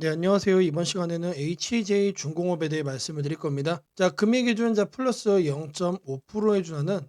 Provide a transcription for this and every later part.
네, 안녕하세요. 이번 시간에는 HJ 중공업에 대해 말씀을 드릴 겁니다. 자, 금리 기준 플러스 0.5% 해준하는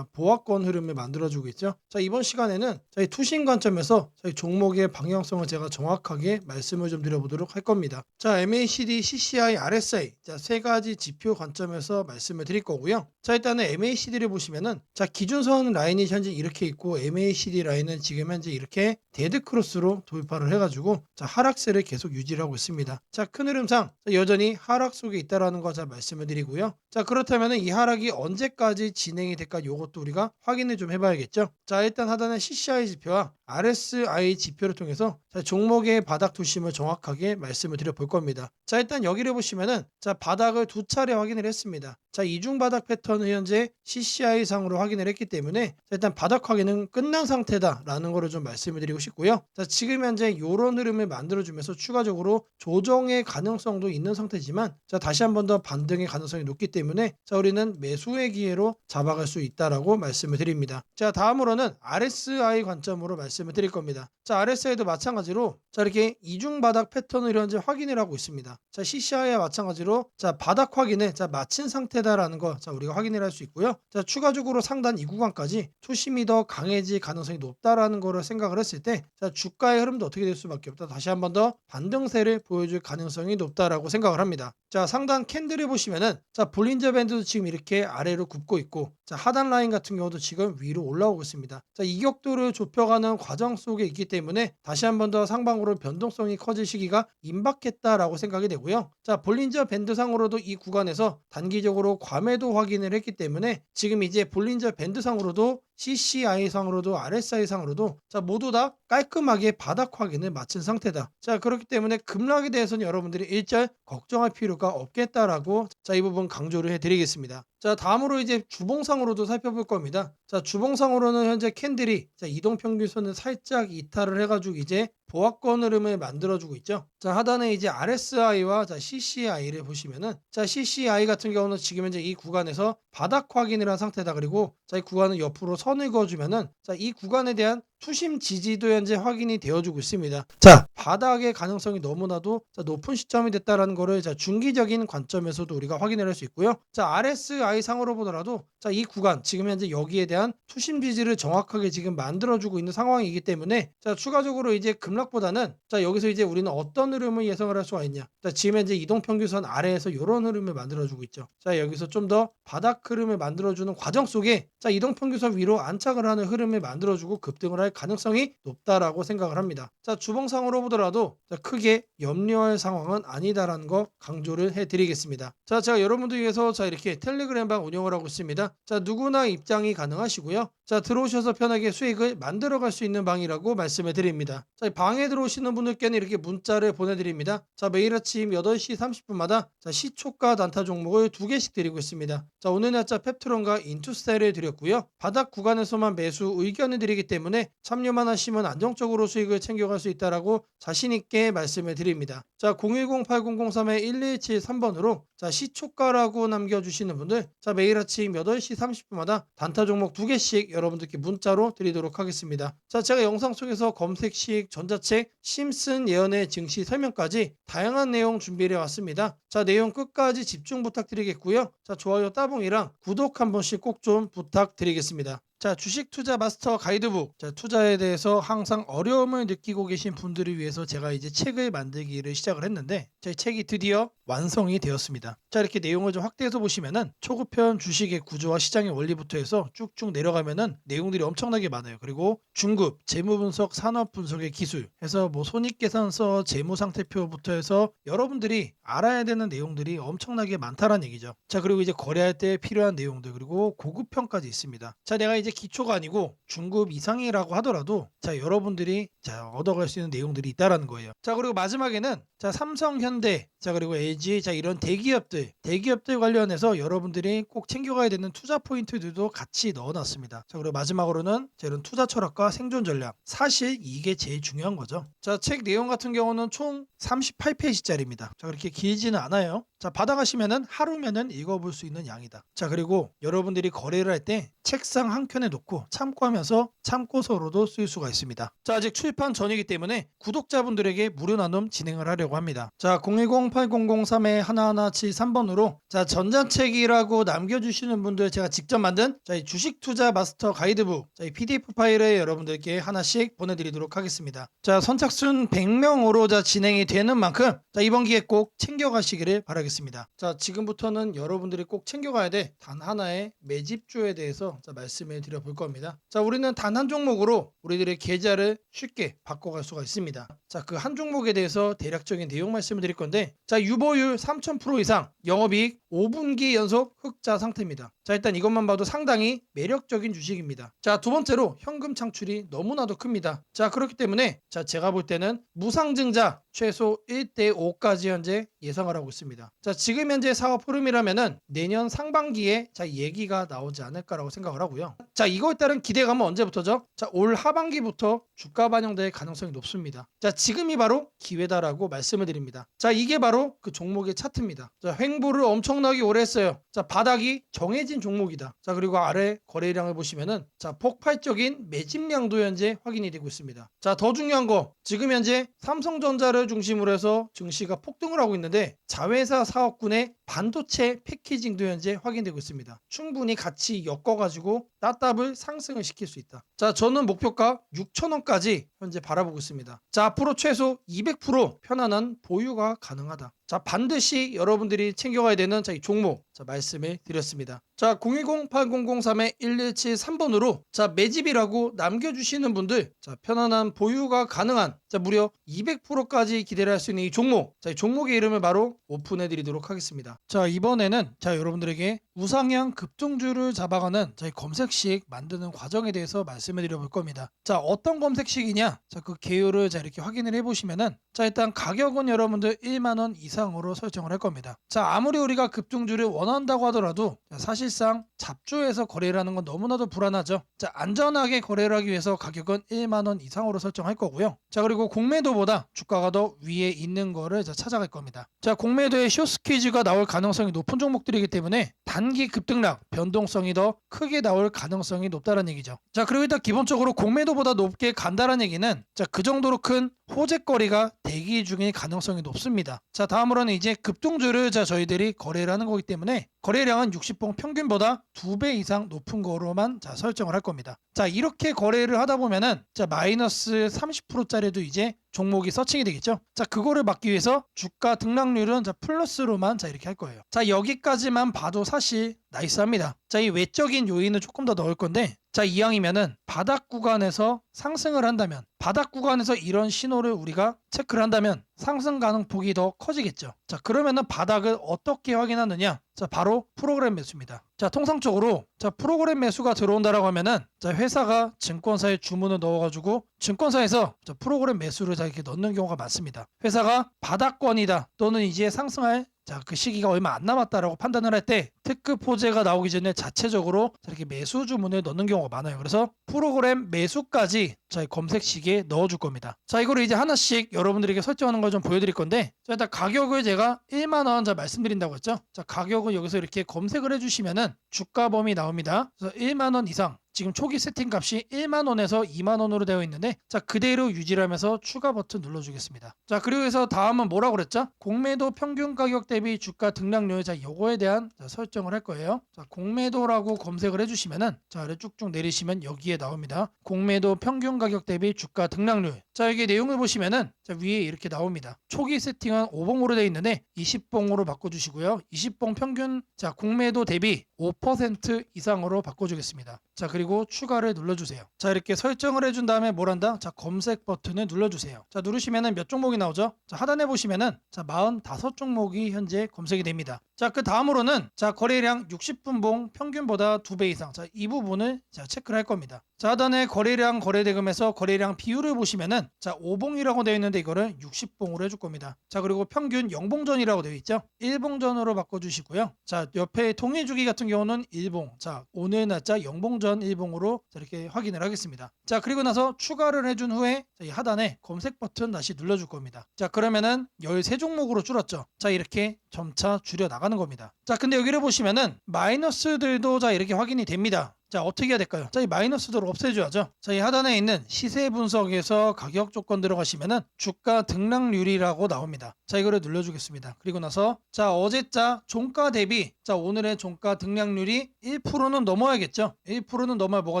보합권 흐름을 만들어주고 있죠. 자, 이번 시간에는 저희 투신 관점에서 저희 종목의 방향성을 제가 정확하게 말씀을 좀 드려보도록 할 겁니다. 자, MACD, CCI, RSI 세 가지 지표 관점에서 말씀을 드릴 거고요. 자, 일단은 MACD를 보시면은 기준선 라인이 현재 이렇게 있고 MACD 라인은 지금 현재 이렇게 데드 크로스로 돌파를 해가지고 하락세를 계속 유지를 하고 있습니다. 자, 큰 흐름상 여전히 하락 속에 있다라는 거 말씀을 드리고요. 자, 그렇다면 이 하락이 언제까지 진행이 될까 이것도 우리가 확인을 좀 해봐야겠죠. 자, 일단 하단의 CCI 지표와 RSI 지표를 통해서 종목의 바닥 투심을 정확하게 말씀을 드려볼 겁니다. 자, 일단 여기를 보시면은 바닥을 두 차례 확인을 했습니다. 자, 이중 바닥 패턴을 현재 CCI 상으로 확인을 했기 때문에 일단 바닥 확인은 끝난 상태다라는 거를 좀 말씀을 드리고 싶고요. 자, 지금 현재 이런 흐름을 만들어주면서 추가적으로 조정의 가능성도 있는 상태지만 다시 한 번 더 반등의 가능성이 높기 때문에 우리는 매수의 기회로 잡아갈 수 있다라고 말씀을 드립니다. 자, 다음으로는 RSI 관점으로 말씀을 드릴 겁니다. 자, RSI도 마찬가지로 이렇게 이중 바닥 패턴을 현재 확인을 하고 있습니다. 자, CCI와 마찬가지로 바닥 확인을 마친 상태다라는 거 우리가 확인을 할 수 있고요. 자, 추가적으로 상단 이 구간까지 투심이 더 강해질 가능성이 높다라는 거를 생각을 했을 때 주가의 흐름도 어떻게 될 수밖에 없다. 다시 한 번 더 반등세를 보여줄 가능성이 높다라고 생각을 합니다. 자, 상단 캔들을 보시면은 볼린저 밴드도 지금 이렇게 아래로 굽고 있고 하단 라인 같은 경우도 지금 위로 올라오고 있습니다. 자, 이격도를 좁혀가는 과정 속에 있기 때문에 다시 한 번 더 상방으로 변동성이 커질 시기가 임박했다라고 생각이 되고요. 자, 볼린저 밴드 상으로도 이 구간에서 단기적으로 과매도 확인을 했기 때문에 지금 이제 볼린저 밴드 상으로도 CCI 상으로도 RSI 상으로도 모두 다 깔끔하게 바닥 확인을 마친 상태다. 자, 그렇기 때문에 급락에 대해서는 여러분들이 일절 걱정할 필요가 없겠다라고 이 부분 강조를 해드리겠습니다. 자, 다음으로 이제 주봉상으로도 살펴볼 겁니다. 자, 주봉상으로는 현재 캔들이 이동평균선을 살짝 이탈을 해가지고 이제 보합권 흐름을 만들어주고 있죠. 자, 하단에 이제 RSI와 CCI를 보시면은 CCI 같은 경우는 지금 현재 이 구간에서 바닥 확인을 한 상태다. 그리고 이 구간을 옆으로 선을 그어주면은 이 구간에 대한 투심 지지도 현재 확인이 되어주고 있습니다. 자, 바닥의 가능성이 너무나도 높은 시점이 됐다라는 거를 중기적인 관점에서도 우리가 확인을 할 수 있고요. 자, RSI 상으로 보더라도 이 구간 지금 현재 여기에 대한 투심 지지를 정확하게 지금 만들어주고 있는 상황이기 때문에 추가적으로 이제 급락보다는 여기서 이제 우리는 어떤 흐름을 예상을 할 수가 있냐. 지금 현재 이동평균선 아래에서 이런 흐름을 만들어주고 있죠. 자, 여기서 좀 더 바닥 흐름을 만들어주는 과정 속에 이동평균선 위로 안착을 하는 흐름을 만들어주고 급등을 할 가능성이 높다라고 생각을 합니다. 자, 주봉상으로 보더라도 크게 염려할 상황은 아니다라는 거 강조를 해드리겠습니다. 자, 제가 여러분들 위해서 이렇게 텔레그램방 운영을 하고 있습니다. 자, 누구나 입장이 가능하시고요. 자, 들어오셔서 편하게 수익을 만들어갈 수 있는 방이라고 말씀을 드립니다. 자, 방에 들어오시는 분들께는 이렇게 문자를 보내드립니다. 자, 매일 아침 8시 30분마다 시초가 단타 종목을 2개씩 드리고 있습니다. 자, 오늘 날짜 펩트론과 인투셀을 드렸고요. 바닥 구간에서만 매수 의견을 드리기 때문에 참여만 하시면 안정적으로 수익을 챙겨갈 수 있다라고 자신있게 말씀을 드립니다. 자, 010-8003-1173번으로 시초가라고 남겨주시는 분들 매일 아침 8시 30분마다 단타 종목 2개씩 여러분들께 문자로 드리도록 하겠습니다. 자, 제가 영상 속에서 검색식, 전자책, 심슨 예언의 증시 설명까지 다양한 내용 준비해 왔습니다. 자, 내용 끝까지 집중 부탁드리겠고요. 자, 좋아요 따봉이랑 구독 한 번씩 꼭 좀 부탁드리겠습니다. 자, 주식 투자 마스터 가이드북. 자, 투자에 대해서 항상 어려움을 느끼고 계신 분들을 위해서 제가 이제 책을 만들기를 시작을 했는데 제 책이 드디어 완성이 되었습니다. 자, 이렇게 내용을 좀 확대해서 보시면은 초급편 주식의 구조와 시장의 원리부터 해서 쭉쭉 내려가면은 내용들이 엄청나게 많아요. 그리고 중급 재무 분석, 산업 분석의 기술 해서 뭐 손익계산서, 재무 상태표부터 해서 여러분들이 알아야 되는 내용들이 엄청나게 많다라는 얘기죠. 자, 그리고 이제 거래할 때 필요한 내용들 그리고 고급편까지 있습니다. 자, 내가 이제 기초가 아니고 중급 이상이라고 하더라도 여러분들이 얻어갈 수 있는 내용들이 있다라는 거예요. 자, 그리고 마지막에는 삼성, 현대, 그리고 LG 이런 대기업들 관련해서 여러분들이 꼭 챙겨가야 되는 투자 포인트들도 같이 넣어놨습니다. 자, 그리고 마지막으로는 이런 투자 철학과 생존 전략. 사실 이게 제일 중요한 거죠. 자, 책 내용 같은 경우는 총 38페이지짜리입니다. 자, 그렇게 길지는 않아요. 자, 받아가시면은 하루면은 읽어볼 수 있는 양이다. 자, 그리고 여러분들이 거래를 할 때 책상 한 켠에 습관에 놓고 참고하면서 참고서로도 쓸 수가 있습니다. 자, 아직 출판 전이기 때문에 구독자분들에게 무료 나눔 진행을 하려고 합니다. 자, 010-8003-1173번으로 자, 전자책이라고 남겨주시는 분들 제가 직접 만든 자, 이 주식 투자 마스터 가이드북 자, 이 PDF 파일을 여러분들께 하나씩 보내드리도록 하겠습니다. 자, 선착순 100명으로 자, 진행이 되는 만큼 자, 이번 기회에 꼭 챙겨가시기를 바라겠습니다. 자, 지금부터는 여러분들이 꼭 챙겨가야 돼 단 하나의 매집주에 대해서 자, 말씀을 드려볼 겁니다. 자, 우리는 단 한 종목으로 우리들의 계좌를 쉽게 바꿔갈 수가 있습니다. 자, 그 한 종목에 대해서 대략적인 내용 말씀을 드릴 건데 자, 유보율 3000% 이상, 영업이익 5분기 연속 흑자 상태입니다. 자, 일단 이것만 봐도 상당히 매력적인 주식입니다. 자, 두 번째로 현금 창출이 너무나도 큽니다. 자, 그렇기 때문에 자, 제가 볼 때는 무상증자 최소 1대5까지 현재 예상을 하고 있습니다. 자, 지금 현재 사업 흐름이라면은 내년 상반기에 자, 얘기가 나오지 않을까라고 생각을 하고요. 자, 이거에 따른 기대감은 언제부터죠? 자, 올 하반기부터 주가 반영될 가능성이 높습니다. 자, 지금이 바로 기회다라고 말씀을 드립니다. 자, 이게 바로 그 종목의 차트입니다. 자, 횡보를 엄청나게 오래 했어요. 자, 바닥이 정해진 종목이다. 자, 그리고 아래 거래량을 보시면은 자, 폭발적인 매집량도 현재 확인이 되고 있습니다. 자, 더 중요한 거 지금 현재 삼성전자를 중심으로 해서 증시가 폭등을 하고 있는데 자회사 사업군의 반도체 패키징도 현재 확인되고 있습니다. 충분히 같이 엮어가지고 따답을 상승을 시킬 수 있다. 자, 저는 목표가 6,000원까지 현재 바라보고 있습니다. 자, 앞으로 최소 200% 편안한 보유가 가능하다. 자, 반드시 여러분들이 챙겨가야 되는 자, 이 종목 자, 말씀을 드렸습니다. 자, 010-8003-1173번으로 자, 매집이라고 남겨주시는 분들 자, 편안한 보유가 가능한 자, 무려 200%까지 기대를 할 수 있는 이 종목 자, 이 종목의 이름을 바로 오픈해 드리도록 하겠습니다. 자, 이번에는 자, 여러분들에게 우상향 급등주를 잡아가는 자, 이 검색식 만드는 과정에 대해서 말씀을 드려볼 겁니다. 자, 어떤 검색식이냐 자, 그 개요를 자, 이렇게 확인을 해보시면은 자, 일단 가격은 여러분들 1만원 이상으로 설정을 할 겁니다. 자, 아무리 우리가 급등주를 원한다고 하더라도 자, 사실상 잡주에서 거래를 하는 건 너무나도 불안하죠. 자, 안전하게 거래를 하기 위해서 가격은 1만원 이상으로 설정할 거고요. 자, 그리고 공매도보다 주가가 더 위에 있는 거를 자, 찾아갈 겁니다. 자, 공매도에 숏스퀴즈가 나올 가능성이 높은 종목들이기 때문에 단기 급등락 변동성이 더 크게 나올 가능성이 높다는 얘기죠. 자, 그리고 일단 기본적으로 공매도보다 높게 간다는 얘기는 자, 그 정도로 큰 호재거리가 대기 중일 가능성이 높습니다. 자, 다음으로는 이제 급등주를 자, 저희들이 거래를 하는 거기 때문에 거래량은 60봉 평균보다 2배 이상 높은 거로만 자, 설정을 할 겁니다. 자, 이렇게 거래를 하다 보면은 자, 마이너스 30%짜리도 이제 종목이 서칭이 되겠죠. 자, 그거를 막기 위해서 주가 등락률은 자, 플러스로만 자, 이렇게 할 거예요. 자, 여기까지만 봐도 사실 나이스합니다. 자, 이 외적인 요인을 조금 더 넣을 건데 자, 이왕이면은 바닥 구간에서 상승을 한다면 바닥 구간에서 이런 신호를 우리가 체크를 한다면 상승 가능폭이 더 커지겠죠. 자, 그러면은 바닥을 어떻게 확인하느냐? 자, 바로 프로그램 매수입니다. 자, 통상적으로 자, 프로그램 매수가 들어온다라고 하면은 자, 회사가 증권사에 주문을 넣어가지고 증권사에서 자, 프로그램 매수를 자, 이렇게 넣는 경우가 많습니다. 회사가 바닥권이다 또는 이제 상승할 자, 그 시기가 얼마 안 남았다라고 판단을 할 때 특급 호재가 나오기 전에 자체적으로 이렇게 매수 주문을 넣는 경우가 많아요. 그래서 프로그램 매수까지 자, 검색식에 넣어줄 겁니다. 자, 이거를 이제 하나씩 여러분들에게 설정하는 걸 좀 보여드릴 건데 자, 일단 가격을 제가 1만원 자, 말씀드린다고 했죠. 자, 가격은 여기서 이렇게 검색을 해주시면은 주가 범위 나옵니다. 그래서 1만원 이상 지금 초기 세팅 값이 1만원에서 2만원으로 되어 있는데 자, 그대로 유지를 하면서 추가 버튼 눌러주겠습니다. 자, 그리고 해서 다음은 뭐라고 그랬죠? 공매도 평균 가격 대비 주가 등락률 자, 요거에 대한 자, 설정을 할 거예요. 자, 공매도라고 검색을 해주시면은 자, 아래 쭉쭉 내리시면 여기에 나옵니다. 공매도 평균 가격 대비 주가 등락률. 자, 여기 내용을 보시면은 자, 위에 이렇게 나옵니다. 초기 세팅은 5봉으로 되어 있는데 20봉으로 바꿔주시고요. 20봉 평균 자, 공매도 대비 5% 이상으로 바꿔주겠습니다. 자, 그리고 추가를 눌러주세요. 자, 이렇게 설정을 해준 다음에 뭘 한다? 자, 검색 버튼을 눌러주세요. 자, 누르시면은 몇 종목이 나오죠? 자, 하단에 보시면은 자, 45종목이 현재 검색이 됩니다. 자, 그 다음으로는 자, 거래량 60분봉 평균보다 2배 이상. 자, 이 부분을 자, 체크를 할 겁니다. 자, 하단에 거래량 거래대금에서 거래량 비율을 보시면은 자, 5봉이라고 되어 있는데 이거를 60봉으로 해줄 겁니다. 자, 그리고 평균 0봉전이라고 되어 있죠. 1봉전으로 바꿔주시고요. 자, 옆에 통일주기 같은 경우는 1봉. 자, 오늘 날짜 0봉전 1봉으로 이렇게 확인을 하겠습니다. 자, 그리고 나서 추가를 해준 후에 자, 이 하단에 검색 버튼 다시 눌러줄 겁니다. 자, 그러면은 13종목으로 줄었죠. 자, 이렇게 점차 줄여 나가는 겁니다. 자, 근데 여기를 보시면은 마이너스들도 자, 이렇게 확인이 됩니다. 자, 어떻게 해야 될까요? 자, 이 마이너스도를 없애줘야죠. 자, 이 하단에 있는 시세 분석에서 가격 조건 들어가시면은 주가 등락률이라고 나옵니다. 자, 이거를 눌러주겠습니다. 그리고 나서 자, 어제자 종가 대비 자, 오늘의 종가 등락률이 1%는 넘어야겠죠. 1%는 넘어야 뭐가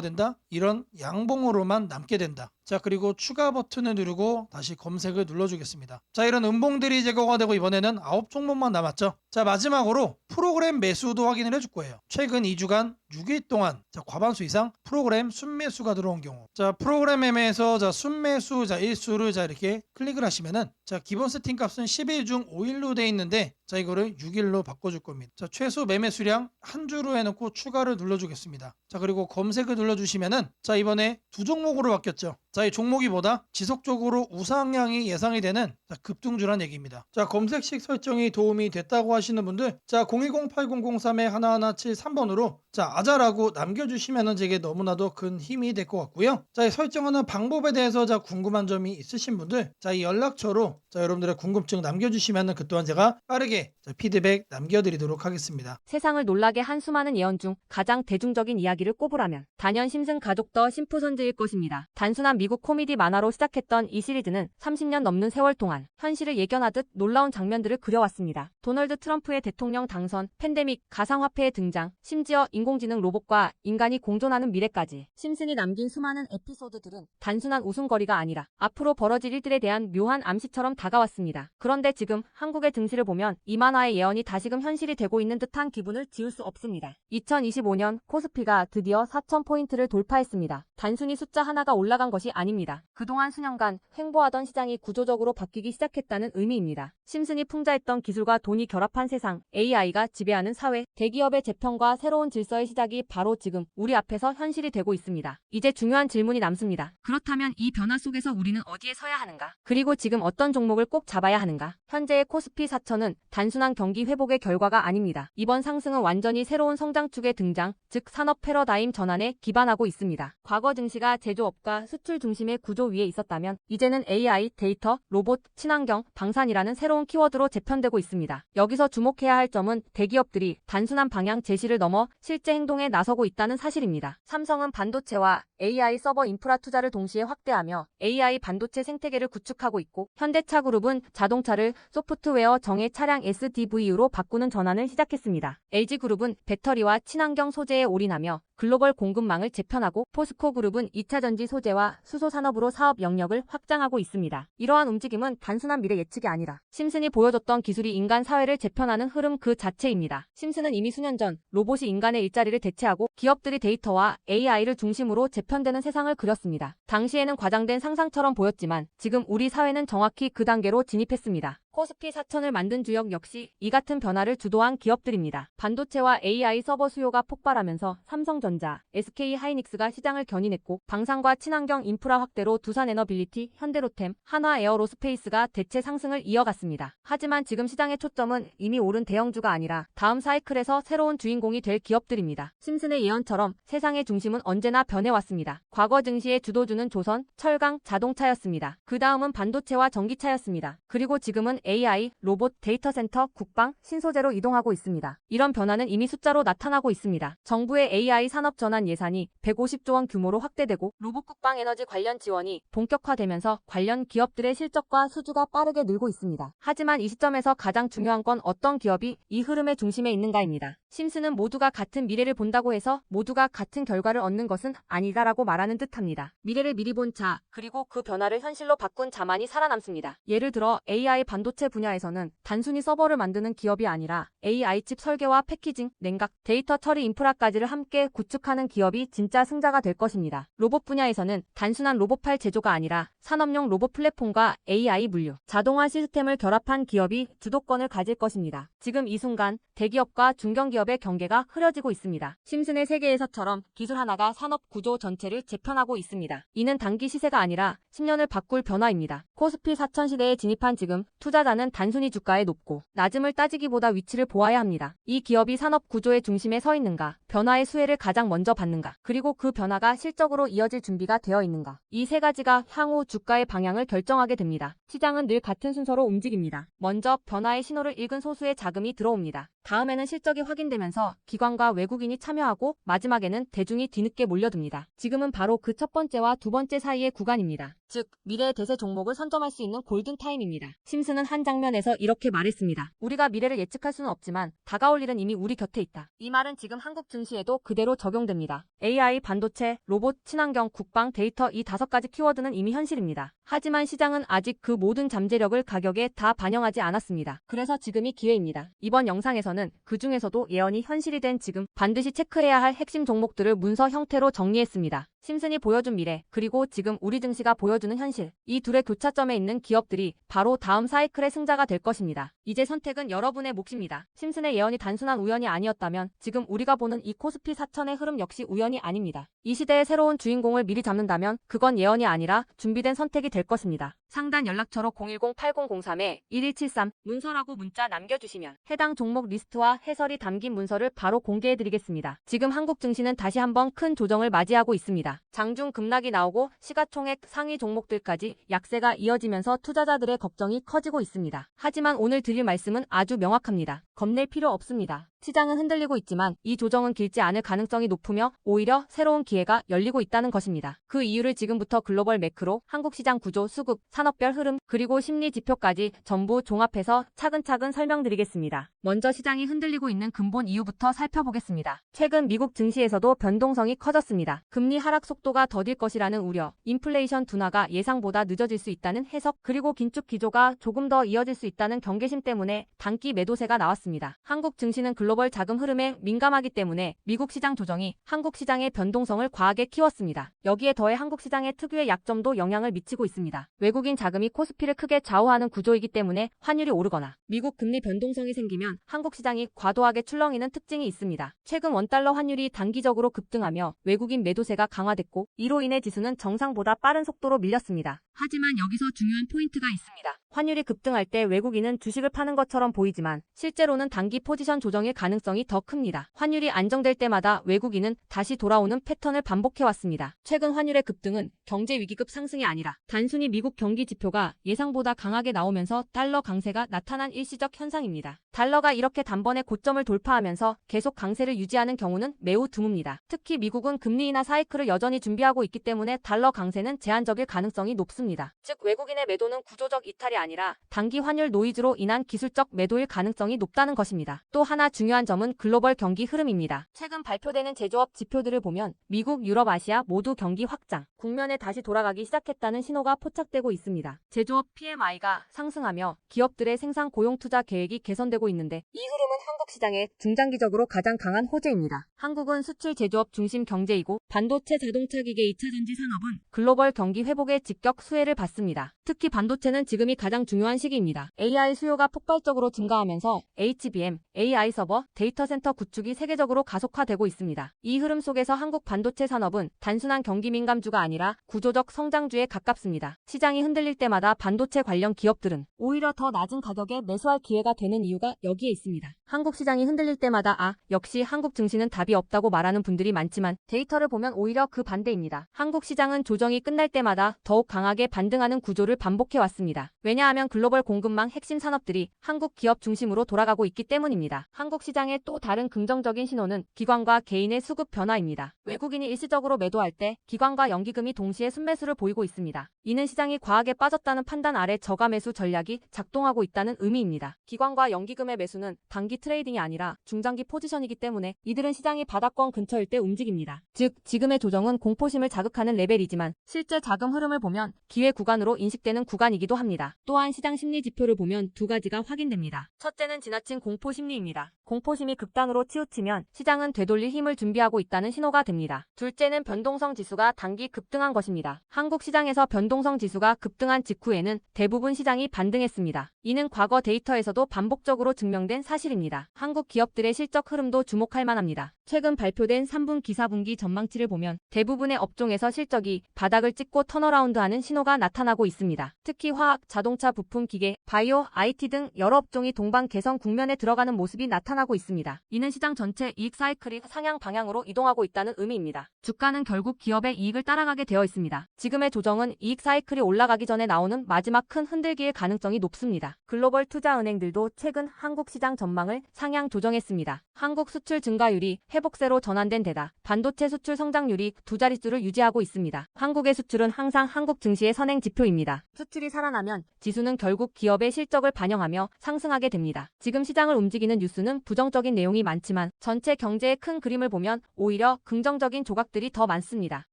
된다? 이런 양봉으로만 남게 된다. 자, 그리고 추가 버튼을 누르고 다시 검색을 눌러주겠습니다. 자, 이런 음봉들이 제거가 되고 이번에는 9종목만 남았죠. 자, 마지막으로 프로그램 매수도 확인을 해줄 거예요. 최근 2주간 6일 동안 자, 과반수 이상 프로그램 순매수가 들어온 경우, 자, 프로그램 매매에서 자, 순매수 자, 일수를 자, 이렇게 클릭을 하시면은 자, 기본 세팅 값은 10일 중 5일로 돼 있는데 자, 이거를 6일로 바꿔줄 겁니다. 자, 최소 매매 수량 한 주로 해놓고 추가를 눌러주겠습니다. 자, 그리고 검색을 눌러주시면은 자, 이번에 두 종목으로 바뀌었죠. 자, 이 종목이 보다 지속적으로 우상향이 예상이 되는 자, 급등주란 얘기입니다. 자, 검색식 설정이 도움이 됐다고 하시는 분들 자, 010-8003-1173번으로 자, 아자라고 남겨주시면은 제게 너무나도 큰 힘이 될 것 같고요. 자, 이 설정하는 방법에 대해서 자, 궁금한 점이 있으신 분들 자, 이 연락처로 자, 여러분들의 궁금증 남겨주시면은 그 또한 제가 빠르게 자, 피드백 남겨드리도록 하겠습니다. 세상을 놀라게 한 수많은 예언 중 가장 대중적인 이야기를 꼽으라면 단연 심슨 가족 더 심프손즈일 것입니다. 단순한 미국 코미디 만화로 시작했던 이 시리즈는 30년 넘는 세월 동안 현실을 예견하듯 놀라운 장면들을 그려왔습니다. 도널드 트럼프의 대통령 당선, 팬데믹, 가상화폐의 등장, 심지어 인공지능 로봇과 인간이 공존하는 미래까지 심슨이 남긴 수많은 에피소드들은 단순한 웃음거리가 아니라 앞으로 벌어질 일들에 대한 묘한 암시처럼 다가왔습니다. 그런데 지금 한국의 등실을 보면 이 만화의 예언이 다시금 현실이 되고 있는 듯한 기분을 지울 수 없습니다. 2025년 코스피가 드디어 4,000포인트를 돌파했습니다. 단순히 숫자 하나가 올라간 것이 아닙니다. 그동안 수년간 횡보하던 시장이 구조적으로 바뀌기 시작했다는 의미입니다. 심슨이 풍자했던 기술과 돈이 결합한 세상, AI가 지배하는 사회, 대기업의 재편과 새로운 질서의 시작이 바로 지금 우리 앞에서 현실이 되고 있습니다. 이제 중요한 질문이 남습니다. 그렇다면 이 변화 속에서 우리는 어디에 서야 하는가? 그리고 지금 어떤 종목을 꼭 잡아야 하는가? 현재의 코스피 4천은 단순한 경기 회복의 결과가 아닙니다. 이번 상승은 완전히 새로운 성장축의 등장, 즉 산업 패러다임 전환에 기반하고 있습니다. 과거 증시가 제조업과 수출 중심의 구조 위에 있었다면 이제는 AI, 데이터, 로봇, 친환경, 방산이라는 새로운 키워드로 재편되고 있습니다. 여기서 주목해야 할 점은 대기업들이 단순한 방향 제시를 넘어 실제 행동에 나서고 있다는 사실입니다. 삼성은 반도체와 AI 서버 인프라 투자를 동시에 확대하며 AI 반도체 생태계를 구축하고 있고, 현대차그룹은 자동차를 소프트웨어 정예 차량 SDV로 바꾸는 전환을 시작했습니다. LG그룹은 배터리와 친환경 소재에 올인하며 글로벌 공급망을 재편하고, 포스코그룹은 2차전지 소재와 수소 산업으로 사업 영역을 확장하고 있습니다. 이러한 움직임은 단순한 미래 예측이 아니라 심슨이 보여줬던 기술이 인간 사회를 재편하는 흐름 그 자체입니다. 심슨은 이미 수년 전 로봇이 인간의 일자리를 대체하고 기업들이 데이터와 AI를 중심으로 재편되는 세상을 그렸습니다. 당시에는 과장된 상상처럼 보였지만 지금 우리 사회는 정확히 그 단계로 진입했습니다. 코스피 4천을 만든 주역 역시 이 같은 변화를 주도한 기업들입니다. 반도체와 AI 서버 수요가 폭발하면서 삼성전자, SK하이닉스가 시장을 견인했고, 방산과 친환경 인프라 확대로 두산에너빌리티, 현대로템, 한화에어로스페이스가 대체 상승을 이어갔습니다. 하지만 지금 시장의 초점은 이미 오른 대형주가 아니라 다음 사이클에서 새로운 주인공이 될 기업들입니다. 심슨의 예언처럼 세상의 중심은 언제나 변해왔습니다. 과거 증시의 주도주는 조선, 철강, 자동차였습니다. 그 다음은 반도체와 전기차였습니다. 그리고 지금은 AI, 로봇, 데이터 센터, 국방, 신소재로 이동하고 있습니다. 이런 변화는 이미 숫자로 나타나고 있습니다. 정부의 AI 산업 전환 예산이 150조 원 규모로 확대되고, 로봇 국방 에너지 관련 지원이 본격화되면서 관련 기업들의 실적과 수주가 빠르게 늘고 있습니다. 하지만 이 시점에서 가장 중요한 건 어떤 기업이 이 흐름의 중심에 있는가입니다. 심슨은 모두가 같은 미래를 본다고 해서 모두가 같은 결과를 얻는 것은 아니다라고 말하는 듯합니다. 미래를 미리 본 자, 그리고 그 변화를 현실로 바꾼 자만이 살아남습니다. 예를 들어 AI 반도체 분야에서는 단순히 서버를 만드는 기업이 아니라 AI 칩 설계와 패키징, 냉각, 데이터 처리 인프라까지를 함께 구축하는 기업이 진짜 승자가 될 것입니다. 로봇 분야에서는 단순한 로봇팔 제조가 아니라 산업용 로봇 플랫폼과 AI 물류, 자동화 시스템을 결합한 기업이 주도권을 가질 것입니다. 지금 이 순간 대기업과 중견기업의 경계가 흐려지고 있습니다. 심슨의 세계에서처럼 기술 하나가 산업 구조 전체를 재편하고 있습니다. 이는 단기 시세가 아니라 10년을 바꿀 변화입니다. 코스피 4천 시대에 진입한 지금 투자 투자자는 단순히 주가의 높고 낮음을 따지기보다 위치를 보아야 합니다. 이 기업이 산업 구조의 중심에 서 있는가, 변화의 수혜를 가장 먼저 받는가, 그리고 그 변화가 실적으로 이어질 준비가 되어 있는가. 이 세 가지가 향후 주가의 방향을 결정하게 됩니다. 시장은 늘 같은 순서로 움직입니다. 먼저 변화의 신호를 읽은 소수의 자금이 들어옵니다. 다음에는 실적이 확인되면서 기관과 외국인이 참여하고 마지막에는 대중이 뒤늦게 몰려듭니다. 지금은 바로 그 첫 번째와 두 번째 사이의 구간입니다. 즉, 미래의 대세 종목을 선점할 수 있는 골든타임입니다. 심슨은 한 장면에서 이렇게 말했습니다. 우리가 미래를 예측할 수는 없지만 다가올 일은 이미 우리 곁에 있다. 이 말은 지금 한국 증시에도 그대로 적용됩니다. AI, 반도체, 로봇, 친환경, 국방, 데이터 이 5가지 키워드는 이미 현실입니다. 하지만 시장은 아직 그 모든 잠재력을 가격에 다 반영하지 않았습니다. 그래서 지금이 기회입니다. 이번 영상에서는 그 중에서도 예언이 현실이 된 지금 반드시 체크해야 할 핵심 종목들을 문서 형태로 정리했습니다. 심슨이 보여준 미래, 그리고 지금 우리 증시가 보여주는 현실. 이 둘의 교차점에 있는 기업들이 바로 다음 사이클의 승자가 될 것입니다. 이제 선택은 여러분의 몫입니다. 심슨의 예언이 단순한 우연이 아니었다면 지금 우리가 보는 이 코스피 4000의 흐름 역시 우연이 아닙니다. 이 시대의 새로운 주인공을 미리 잡는다면 그건 예언이 아니라 준비된 선택이 될 것입니다. 상단 연락처로 010-8003-1173 문서라고 문자 남겨주시면 해당 종목 리스트와 해설이 담긴 문서를 바로 공개해드리겠습니다. 지금 한국 증시는 다시 한번 큰 조정을 맞이하고 있습니다. 장중 급락이 나오고 시가총액 상위 종목들까지 약세가 이어지면서 투자자들의 걱정이 커지고 있습니다. 하지만 오늘 드릴 말씀은 아주 명확합니다. 겁낼 필요 없습니다. 시장은 흔들리고 있지만 이 조정은 길지 않을 가능성이 높으며 오히려 새로운 기회가 열리고 있다는 것입니다. 그 이유를 지금부터 글로벌 매크로, 한국 시장 구조, 수급, 산업별 흐름, 그리고 심리 지표까지 전부 종합해서 차근차근 설명드리겠습니다. 먼저 시장이 흔들리고 있는 근본 이유부터 살펴보겠습니다. 최근 미국 증시에서도 변동성이 커졌습니다. 금리 하락 속도가 더딜 것이라는 우려, 인플레이션 둔화가 예상보다 늦어질 수 있다는 해석, 그리고 긴축 기조가 조금 더 이어질 수 있다는 경계심 때문에 단기 매도세가 나왔습니다. 한국 증시는 글로벌 자금 흐름에 민감하기 때문에 미국 시장 조정이 한국 시장의 변동성을 과하게 키웠습니다. 여기에 더해 한국 시장의 특유의 약점도 영향을 미치고 있습니다. 외국인 자금이 코스피를 크게 좌우하는 구조이기 때문에 환율이 오르거나 미국 금리 변동성이 생기면 한국 시장이 과도하게 출렁이는 특징이 있습니다. 최근 원달러 환율이 단기적으로 급등하며 외국인 매도세가 강화됐고 이로 인해 지수는 정상보다 빠른 속도로 밀렸습니다. 하지만 여기서 중요한 포인트가 있습니다. 환율이 급등할 때 외국인은 주식을 파는 것처럼 보이지만 실제로는 단기 포지션 조정일 가능성이 더 큽니다. 환율이 안정될 때마다 외국인은 다시 돌아오는 패턴을 반복해왔습니다. 최근 환율의 급등은 경제 위기급 상승이 아니라 단순히 미국 경기 지표가 예상보다 강하게 나오면서 달러 강세가 나타난 일시적 현상입니다. 달러가 이렇게 단번에 고점을 돌파하면서 계속 강세를 유지하는 경우는 매우 드뭅니다. 특히 미국은 금리 인하 사이클을 여전히 준비하고 있기 때문에 달러 강세는 제한적일 가능성이 높습니다. 즉 외국인의 매도는 구조적 이탈이 아니라 단기 환율 노이즈로 인한 기술적 매도일 가능성이 높다는 것입니다. 또 하나 중요한 점은 글로벌 경기 흐름입니다. 최근 발표되는 제조업 지표들을 보면 미국, 유럽, 아시아 모두 경기 확장, 국면에 다시 돌아가기 시작했다는 신호가 포착되고 있습니다. 제조업 PMI가 상승하며 기업들의 생산 고용 투자 계획이 개선되고 있는데 이 흐름은 한국 시장에 중장기적으로 가장 강한 호재입니다. 한국은 수출 제조업 중심 경제이고 반도체, 자동차 기계, 2차전지 산업은 글로벌 경기 회복의 직격 수혜를 받습니다. 특히 반도체는 지금이 가장 중요한 시기입니다. AI 수요가 폭발적으로 증가하면서 HBM, AI 서버, 데이터 센터 구축이 세계적으로 가속화되고 있습니다. 이 흐름 속에서 한국 반도체 산업은 단순한 경기 민감주가 아니라 구조적 성장주에 가깝습니다. 시장이 흔들릴 때마다 반도체 관련 기업들은 오히려 더 낮은 가격에 매수할 기회가 되는 이유가 여기에 있습니다. 한국 시장이 흔들릴 때마다 역시 한국 증시는 답이 없다고 말하는 분들이 많지만 데이터를 보면 오히려 그 반대입니다. 한국 시장은 조정이 끝날 때마다 더욱 강하게 반등하는 구조를 반복해왔습니다. 왜냐하면 글로벌 공급망 핵심 산업들이 한국 기업 중심으로 돌아가고 있기 때문입니다. 한국 시장의 또 다른 긍정적인 신호는 기관과 개인의 수급 변화입니다. 외국인이 일시적으로 매도할 때 기관과 연기금이 동시에 순매수를 보이고 있습니다. 이는 시장이 과하게 빠졌다는 판단 아래 저가 매수 전략이 작동하고 있다는 의미입니다. 기관과 연기금의 매수는 단기 트레이딩이 아니라 중장기 포지션이기 때문에 이들은 시장이 바닥권 근처일 때 움직입니다. 즉 지금의 조정은 공포심을 자극하는 레벨이지만 실제 자금 흐름을 보면 기회 구간으로 인식되는 구간이기도 합니다. 또한 시장 심리 지표를 보면 두 가지가 확인됩니다. 첫째는 지나친 공포 심리입니다. 공포심이 극단으로 치우치면 시장은 되돌릴 힘을 준비하고 있다는 신호가 됩니다. 둘째는 변동성 지수가 단기 급등한 것입니다. 한국 시장에서 변동성 지수가 급등한 직후에는 대부분 시장이 반등했습니다. 이는 과거 데이터에서도 반복적으로 증명된 사실입니다. 한국 기업들의 실적 흐름도 주목할 만합니다. 최근 발표된 3분기 4분기 전망치를 보면 대부분의 업종에서 실적이 바닥을 찍고 턴어라운드하는 신호가 나타나고 있습니다. 특히 화학, 자동차 부품, 기계, 바이오, IT 등 여러 업종이 동반 개선 국면에 들어가는 모습이 나타나고 있습니다. 이는 시장 전체 이익 사이클이 상향 방향으로 이동하고 있다는 의미입니다. 주가는 결국 기업의 이익을 따라가게 되어 있습니다. 지금의 조정은 이익 사이클이 올라가기 전에 나오는 마지막 큰 흔들기일 가능성이 높습니다. 글로벌 투자은행들도 최근 한국 시장 전망을 상향 조정했습니다. 한국 수출 증가율이 회복세로 전환된 데다 반도체 수출 성장률이 두 자릿수를 유지하고 있습니다. 한국의 수출은 항상 한국 증시의 선행 지표입니다. 수출이 살아나면 지수는 결국 기업의 실적을 반영하며 상승하게 됩니다. 지금 시장을 움직이는 뉴스는 부정적인 내용이 많지만 전체 경제의 큰 그림을 보면 오히려 긍정적인 조각들이 더 많습니다.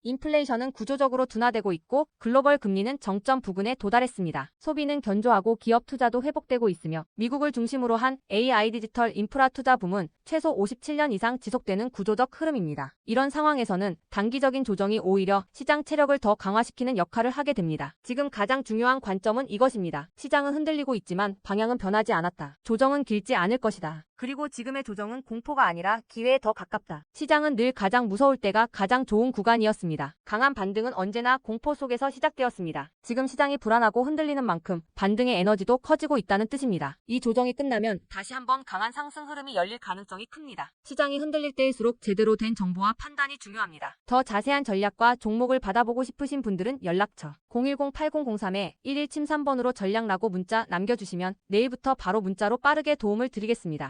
인플레이션은 구조적으로 둔화되고 있고 글로벌 금리는 정점 부근에 도달했습니다. 소비는 견조하고 기업 투자도 회복되고 있으며 미국을 중심으로 한 AI 디지털 인프라 투자 붐은 최소 57년 이상 지속되는 구조적 흐름입니다. 이런 상황에서는 단기적인 조정이 오히려 시장 체력을 더 강화시키는 역할을 하게 됩니다. 지금 가장 중요한 관점은 이것입니다. 시장은 흔들리고 있지만 방향은 변하지 않았다. 조정은 길지 않을 것이다. 그리고 지금의 조정은 공포가 아니라 기회에 더 가깝다. 시장은 늘 가장 무서울 때가 가장 좋은 구간이었습니다. 강한 반등은 언제나 공포 속에서 시작되었습니다. 지금 시장이 불안하고 흔들리는 만큼 반등의 에너지도 커지고 있다는 뜻입니다. 이 조정이 끝나면 다시 한번 강한 상승 흐름이 열릴 가능성이 큽니다. 시장이 흔들릴 때일수록 제대로 된 정보와 판단이 중요합니다. 더 자세한 전략과 종목을 받아보고 싶으신 분들은 연락처 010-8003-1173번으로 전략 라고 문자 남겨주시면 내일부터 바로 문자로 빠르게 도움을 드리겠습니다.